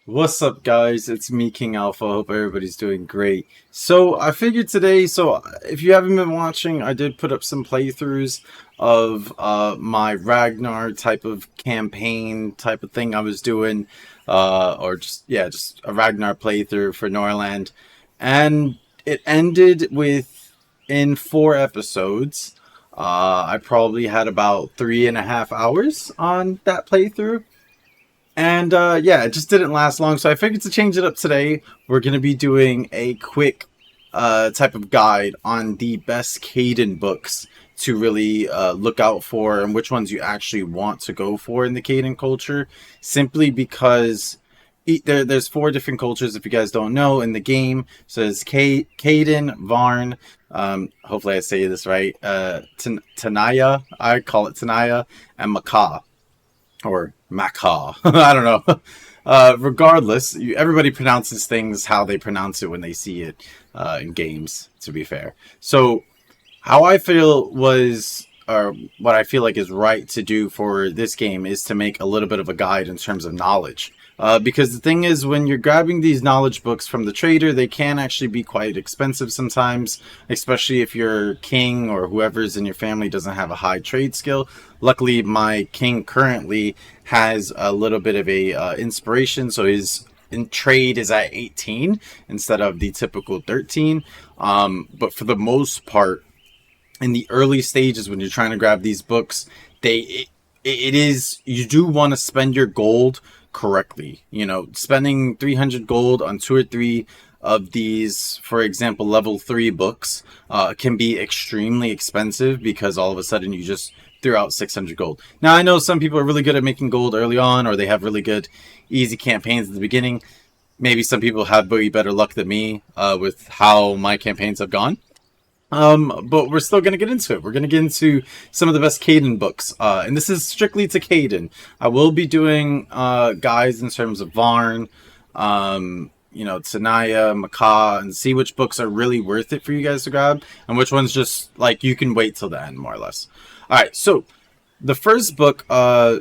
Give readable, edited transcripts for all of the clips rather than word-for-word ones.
What's up, guys? It's me, King Alpha. Hope everybody's doing great. So, I figured today, if you haven't been watching, I did put up some playthroughs of my Ragnar type of campaign type of thing I was doing, or just a Ragnar playthrough for Norland. And it ended with in 4 episodes. I probably had about 3.5 hours on that playthrough. And yeah, it just didn't last long, so I figured to change it up today. We're going to be doing a quick type of guide on the best Kaiden books to really look out for and which ones you actually want to go for in the Kaiden culture. Simply because there's 4 different cultures, if you guys don't know, in the game. So it's Kaiden, Varn, hopefully I say this right, Tanaya, I call it Tanaya, and Macaw or Macaw. I don't know. Regardless, everybody pronounces things how they pronounce it when they see it in games, to be fair. So, how I feel was, or what I feel like is right to do for this game is to make a little bit of a guide in terms of knowledge. Because the thing is, when you're grabbing these knowledge books from the trader, they can actually be quite expensive sometimes, especially if your king or whoever's in your family doesn't have a high trade skill. Luckily, my king currently has a little bit of a inspiration, so his in trade is at 18 instead of the typical 13. But for the most part, in the early stages when you're trying to grab these books, it is, you do want to spend your gold correctly. You know, spending 300 gold on 2 or 3 of these, for example, level 3 books, can be extremely expensive because all of a sudden you just threw out 600 gold. Now, I know some people are really good at making gold early on, or they have really good, easy campaigns at the beginning. Maybe some people have way better luck than me with how my campaigns have gone. But we're still going to get into it. We're going to get into some of the best Kaiden books. And this is strictly to Kaiden. I will be doing guides in terms of Varn, Tanaya, Macaw, and see which books are really worth it for you guys to grab, and which ones just, like, you can wait till the end, more or less. Alright, so the first book, there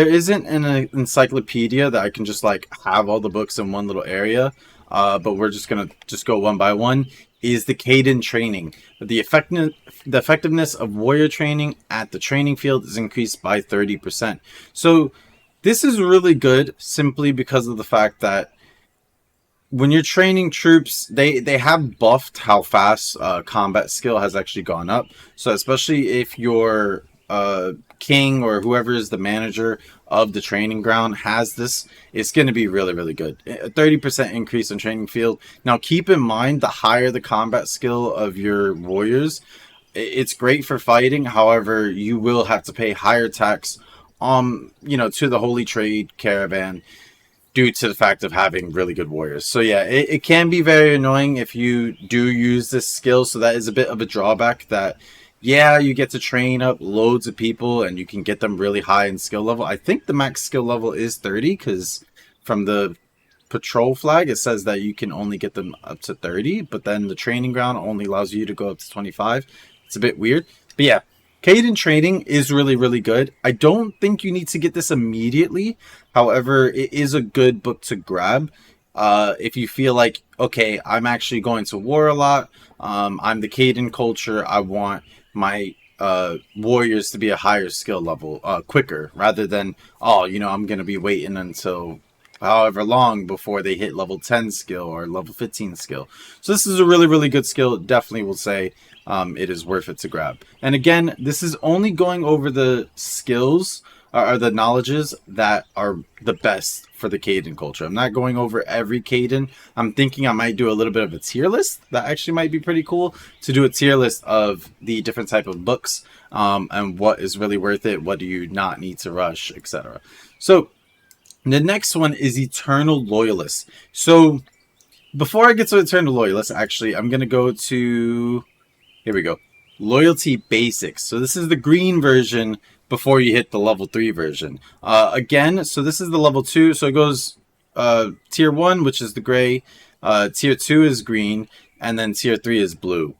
isn't an encyclopedia that I can just, like, have all the books in one little area. But we're just gonna go one by one. Is the Kaiden training. The effectiveness of warrior training at the training field is increased by 30%. So this is really good simply because of the fact that when you're training troops, they have buffed how fast combat skill has actually gone up. So especially if your king or whoever is the manager of the training ground has this, it's going to be really, really good. A 30% increase in training field. Now, keep in mind, the higher the combat skill of your warriors, it's great for fighting. However, you will have to pay higher tax, to the Holy Trade Caravan due to the fact of having really good warriors. So yeah, it can be very annoying if you do use this skill. So that is a bit of a drawback that, yeah, you get to train up loads of people and you can get them really high in skill level. I think the max skill level is 30 because from the patrol flag, it says that you can only get them up to 30, but then the training ground only allows you to go up to 25. It's a bit weird. But yeah, Kaiden training is really, really good. I don't think you need to get this immediately. However, it is a good book to grab. If you feel like, okay, I'm actually going to war a lot. I'm the Kaiden culture. I want my warriors to be a higher skill level quicker rather than, I'm going to be waiting until however long before they hit level 10 skill or level 15 skill. So this is a really, really good skill. Definitely will say it is worth it to grab. And again, this is only going over the skills or the knowledges that are the best for the Kaiden culture. I'm not going over every Kaiden. I'm thinking I might do a little bit of a tier list. That actually might be pretty cool to do a tier list of the different type of books and what is really worth it, what do you not need to rush, etc. So the next one is Eternal Loyalist. So before I get to Eternal Loyalist, actually, I'm going to go to, here we go, Loyalty Basics. So this is the green version before you hit the level 3 version. Again, so this is the level 2. So it goes tier 1, which is the gray. Tier 2 is green. And then tier 3 is blue.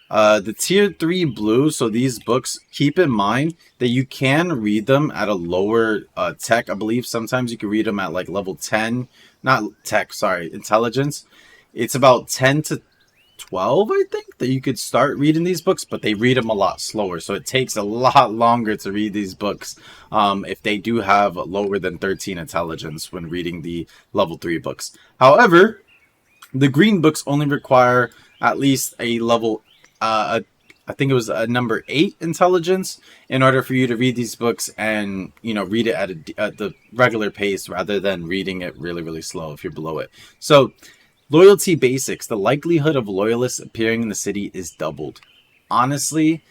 The tier 3 blue, so these books, keep in mind that you can read them at a lower tech. I believe sometimes you can read them at like level 10, not tech, sorry, intelligence. It's about 10 to 12, I think, that you could start reading these books, but they read them a lot slower. So it takes a lot longer to read these books if they do have lower than 13 intelligence when reading the level 3 books. However, the green books only require at least a level, I think it was a number 8 intelligence in order for you to read these books and, read it at the regular pace rather than reading it really, really slow if you're below it. So, loyalty basics. The likelihood of loyalists appearing in the city is doubled. Honestly,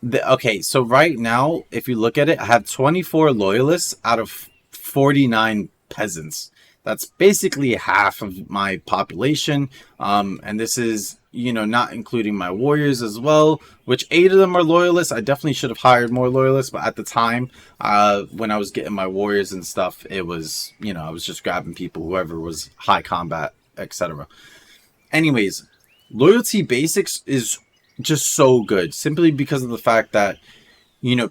okay, so right now, if you look at it, I have 24 loyalists out of 49 peasants. That's basically half of my population. And this is, not including my warriors as well, which 8 of them are loyalists. I definitely should have hired more loyalists, but at the time, when I was getting my warriors and stuff, it was, I was just grabbing people, whoever was high combat, etc. Anyways, loyalty basics is just so good simply because of the fact that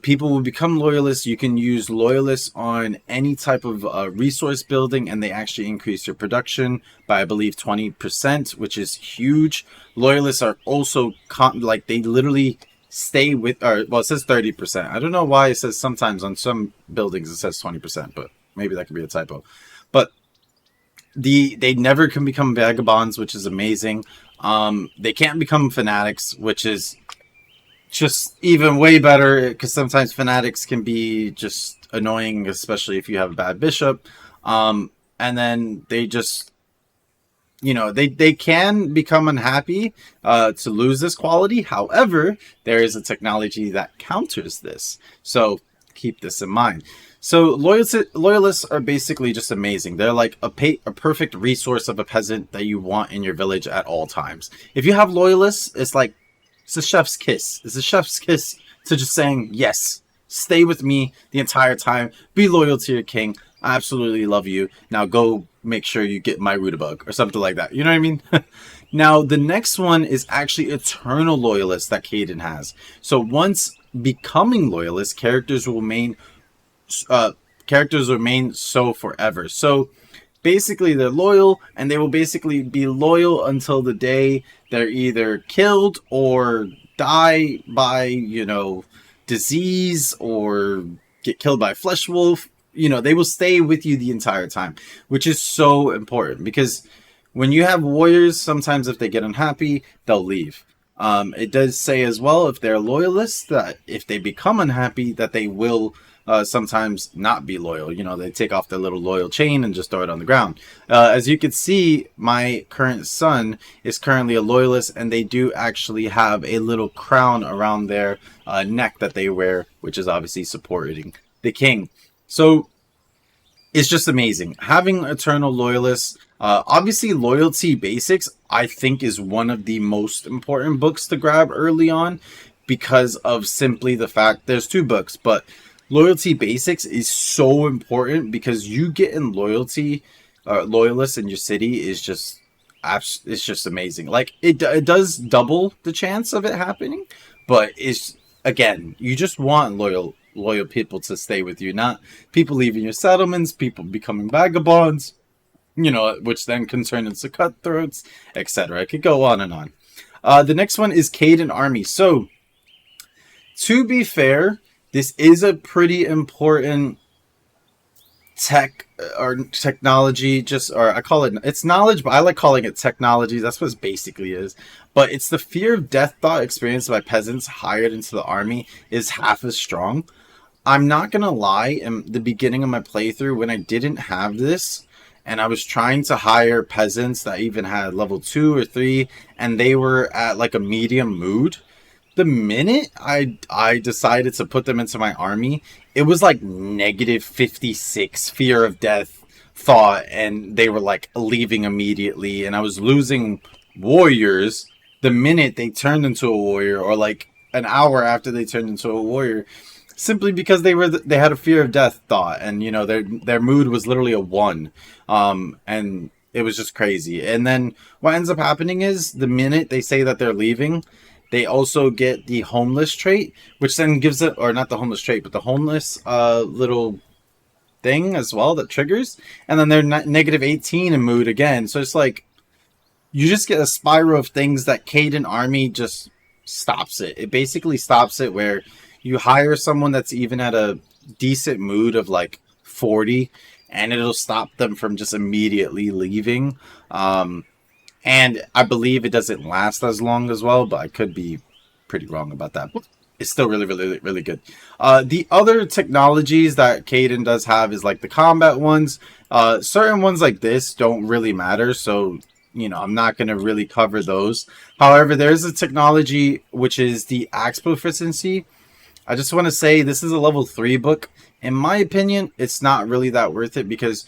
people will become loyalists. You can use loyalists on any type of resource building, and they actually increase your production by, I believe, 20%, which is huge. Loyalists are also they literally stay with, it says 30%. I don't know why it says sometimes on some buildings it says 20%, but maybe that could be a typo. But they never can become vagabonds, which is amazing. They can't become fanatics, which is just even way better, because sometimes fanatics can be just annoying, especially if you have a bad bishop. And then they just, they can become unhappy to lose this quality. However, there is a technology that counters this, so keep this in mind. So loyalists are basically just amazing. They're like a perfect resource of a peasant that you want in your village at all times. If you have loyalists, it's a chef's kiss. It's a chef's kiss to just saying, yes, stay with me the entire time. Be loyal to your king. I absolutely love you. Now go make sure you get my rudabug or something like that. You know what I mean? Now, the next one is actually eternal loyalist that Kaiden has. So once becoming loyalist, characters remain so forever. So basically, they're loyal, and they will basically be loyal until the day they're either killed or die by, disease or get killed by a flesh wolf. They will stay with you the entire time, which is so important because when you have warriors, sometimes if they get unhappy, they'll leave. It does say as well, if they're loyalists, that if they become unhappy, that they will sometimes not be loyal. They take off their little loyal chain and just throw it on the ground. As you can see, my current son is currently a loyalist, and they do actually have a little crown around their neck that they wear, which is obviously supporting the king. So it's just amazing. Having eternal loyalists, obviously Loyalty Basics, I think is one of the most important books to grab early on because of simply the fact there's 2 books, but Loyalty Basics is so important because you getting loyalists in your city is just, it's just amazing. Like it does double the chance of it happening, but it's, again, you just want loyal people to stay with you, not people leaving your settlements, people becoming vagabonds, which then can turn into cutthroats, etc. It could go on and on. The next one is Kaiden Army. So, to be fair, this is a pretty important tech or technology, or I call it's knowledge, but I like calling it technology. That's what it basically is. But it's the fear of death thought experienced by peasants hired into the army is half as strong. I'm not gonna lie, in the beginning of my playthrough, when I didn't have this, and I was trying to hire peasants that even had level 2 or 3, and they were at like a medium mood, the minute I decided to put them into my army, it was like negative 56 fear of death thought, and they were like leaving immediately, and I was losing warriors the minute they turned into a warrior, or like an hour after they turned into a warrior, simply because they had a fear of death thought, and their mood was literally a 1, and it was just crazy. And then what ends up happening is the minute they say that they're leaving, They also get the homeless trait, which then gives it, or not the homeless trait, but the homeless little thing as well that triggers. And then they're negative 18 in mood again. So it's like you just get a spiral of things that Kaiden Army just stops it. It basically stops it where you hire someone that's even at a decent mood of like 40, and it'll stop them from just immediately leaving. And I believe it doesn't last as long as well, but I could be pretty wrong about that. It's still really, really, really good. The other technologies that Kaiden does have is like the combat ones. Certain ones like this don't really matter, so you know I'm not going to really cover those. However, there's a technology which is the axe proficiency. I just want to say this is a level 3 book. In my opinion, it's not really that worth it because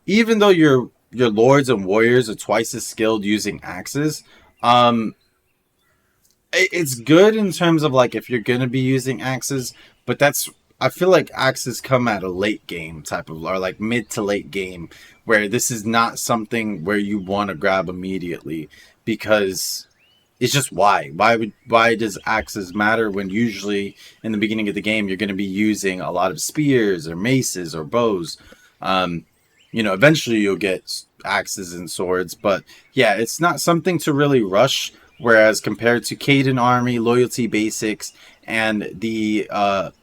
even though your lords and warriors are twice as skilled using axes, it's good in terms of like if you're gonna be using axes, but that's I feel like axes come at a late game type of, or like mid to late game, where this is not something where you want to grab immediately because it's just why does axes matter when usually in the beginning of the game you're going to be using a lot of spears or maces or bows. You know, eventually you'll get axes and swords, but yeah, it's not something to really rush. Whereas compared to Kaiden Army, Loyalty Basics, and the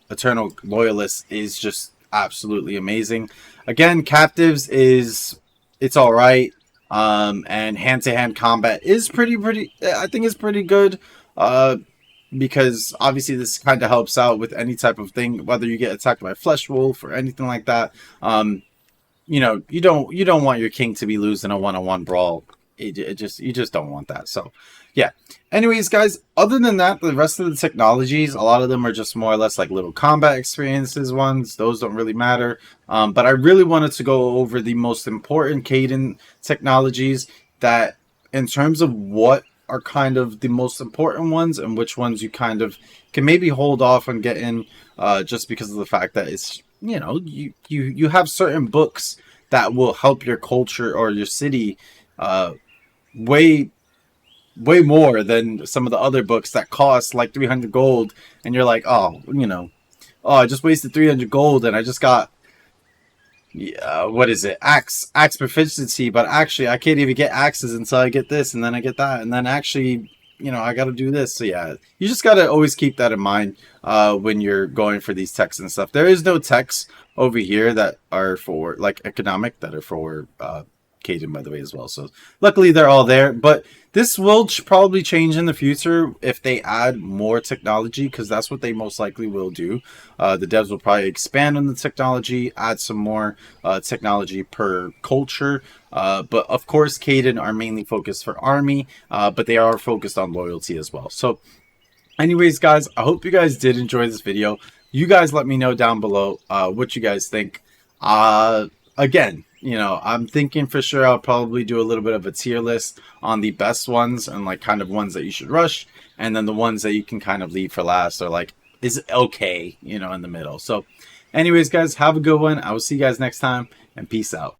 Eternal Loyalists is just absolutely amazing. Again, Captives it's all right, and hand-to-hand combat is pretty. I think it's pretty good. Because obviously this kind of helps out with any type of thing, whether you get attacked by a flesh wolf or anything like that. You know, you don't want your king to be losing a one-on-one brawl. You just don't want that. So yeah, anyways guys, other than that, the rest of the technologies, a lot of them are just more or less like little combat experiences ones. Those don't really matter, but I really wanted to go over the most important Kaiden technologies, that in terms of what are kind of the most important ones and which ones you kind of can maybe hold off on getting, just because of the fact that it's, you know, you have certain books that will help your culture or your city way more than some of the other books that cost like 300 gold, and you're like, oh, you know, oh, I just wasted 300 gold and I just got what is it, axe proficiency, but actually I can't even get axes until I get this, and then I get that, and then actually, you know, I got to do this. So yeah, you just got to always keep that in mind when you're going for these texts and stuff. There is no texts over here that are for like economic, that are for Kaiden, by the way, as well. So luckily they're all there, but this will probably change in the future if they add more technology, because that's what they most likely will do. The devs will probably expand on the technology, add some more technology per culture. But of course, Kaiden are mainly focused for army, but they are focused on loyalty as well. So anyways, guys, I hope you guys did enjoy this video. You guys let me know down below what you guys think. Again, you know, I'm thinking for sure I'll probably do a little bit of a tier list on the best ones and like kind of ones that you should rush, and then the ones that you can kind of leave for last, or like is okay, you know, in the middle. So anyways, guys, have a good one. I will see you guys next time, and peace out.